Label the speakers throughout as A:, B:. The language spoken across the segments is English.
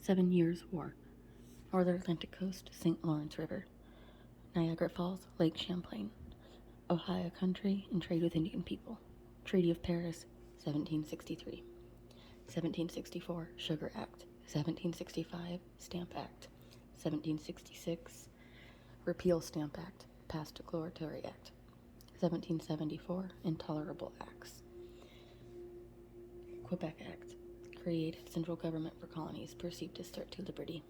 A: 7 Years' War, Northern Atlantic Coast, St. Lawrence River, Niagara Falls, Lake Champlain, Ohio Country and Trade with Indian People, Treaty of Paris, 1763, 1764, Sugar Act, 1765, Stamp Act, 1766, Repeal Stamp Act, Pass Declaratory Act, 1774, Intolerable Acts, Quebec Act, created central government for colonies perceived as threat to liberty,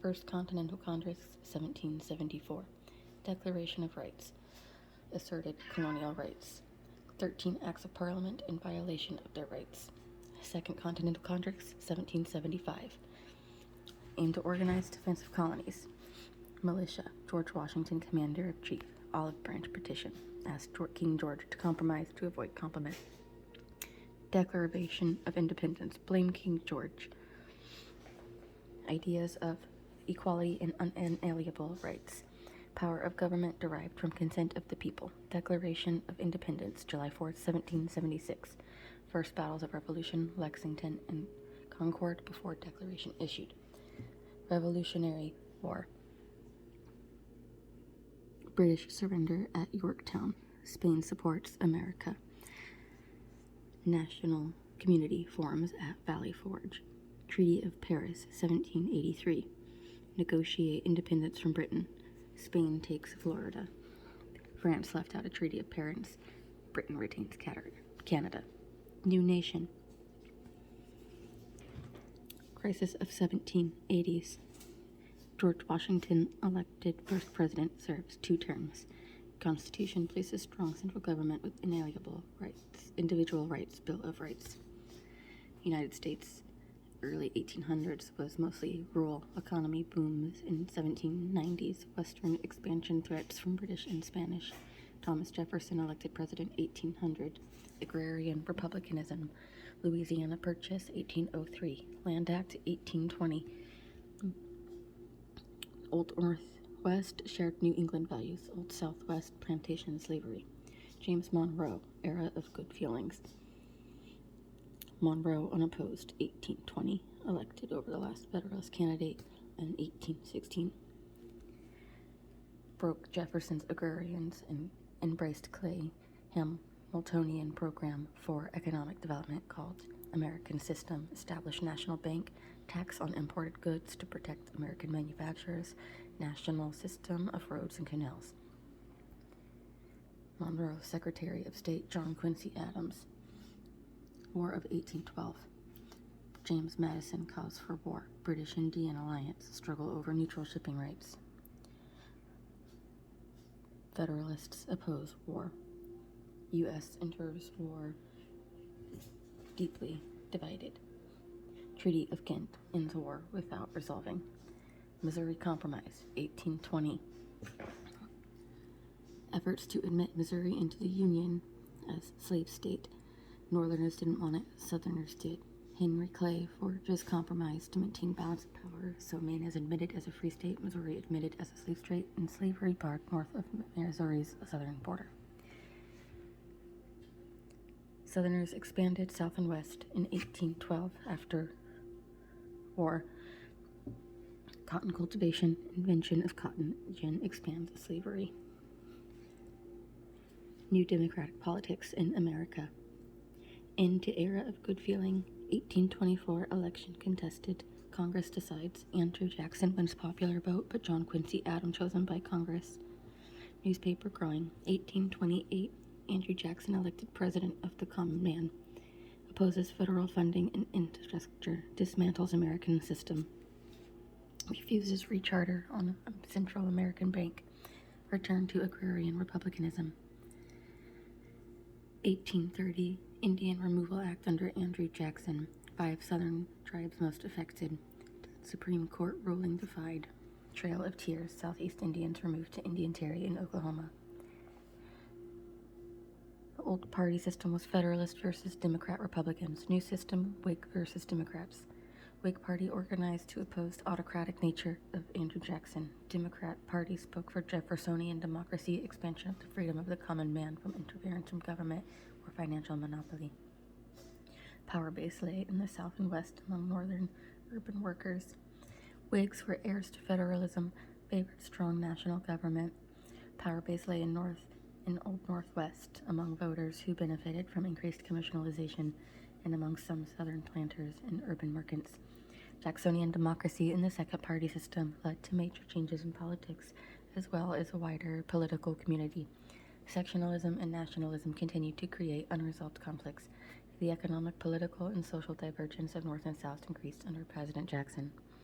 A: First Continental Congress, 1774, Declaration of Rights, asserted colonial rights, 13 Acts of Parliament in violation of their rights, Second Continental Congress, 1775, aimed to organize defensive colonies, militia, George Washington, Commander-in-Chief, Olive Branch Petition, asked King George to compromise to avoid compliment, Declaration of Independence, blamed King George, ideas of equality and unalienable rights, power of government derived from consent of the people, Declaration of Independence, July 4th, 1776, first battles of Revolution, Lexington, and Concord before declaration issued, Revolutionary War, British surrender at Yorktown, Spain supports America, National Community forms at Valley Forge, Treaty of Paris, 1783, negotiate independence from Britain, Spain takes Florida, France left out a Treaty of Paris, Britain retains Canada, new nation, crisis of 1780s, George Washington elected first president, serves 2 terms, Constitution places strong central government with inalienable rights, individual rights, Bill of Rights, United States, early 1800s was mostly rural, economy booms in 1790s, western expansion threats from British and Spanish, Thomas Jefferson elected president 1800, agrarian republicanism, Louisiana Purchase 1803, Land Act 1820, Old Northwest shared New England values, Old Southwest plantation slavery, James Monroe, era of good feelings, Monroe unopposed, 1820, elected over the last Federalist candidate in 1816. Broke Jefferson's agrarians and embraced Clay Hamiltonian program for economic development called American System, established national bank, tax on imported goods to protect American manufacturers, national system of roads and canals. Monroe, Secretary of State John Quincy Adams, War of 1812. James Madison, cause for war. British-Indian alliance, struggle over neutral shipping rights. Federalists oppose war. U.S. enters war deeply divided. Treaty of Ghent ends war without resolving. Missouri Compromise, 1820. Efforts to admit Missouri into the Union as slave state. Northerners didn't want it, Southerners did. Henry Clay forges compromise to maintain balance of power, so Maine is admitted as a free state, Missouri admitted as a slave state, and slavery barred north of Missouri's southern border. Southerners expanded south and west in 1812 after war. Cotton cultivation, invention of cotton gin expands slavery. New democratic politics in America. End to era of good feeling, 1824 election contested. Congress decides Andrew Jackson wins popular vote, but John Quincy Adams chosen by Congress. Newspaper growing, 1828 Andrew Jackson elected president of the common man. Opposes federal funding and infrastructure, dismantles American system. Refuses recharter on a Central American bank. Return to agrarian republicanism. 1830 Indian Removal Act under Andrew Jackson. 5 Southern tribes most affected. Supreme Court ruling defied. Trail of Tears. Southeast Indians removed to Indian Territory in Oklahoma. The old party system was Federalist versus Democrat Republicans. New system, Whig versus Democrats. Whig Party organized to oppose the autocratic nature of Andrew Jackson. Democrat Party spoke for Jeffersonian democracy, expansion of the freedom of the common man from interference from government or financial monopoly. Power base lay in the South and West among northern urban workers. Whigs were heirs to federalism, favored strong national government. Power base lay in Old Northwest among voters who benefited from increased commercialization and among some Southern planters and urban merchants. Jacksonian democracy in the second party system led to major changes in politics, as well as a wider political community. Sectionalism and nationalism continued to create unresolved conflicts. The economic, political, and social divergence of North and South increased under President Jackson.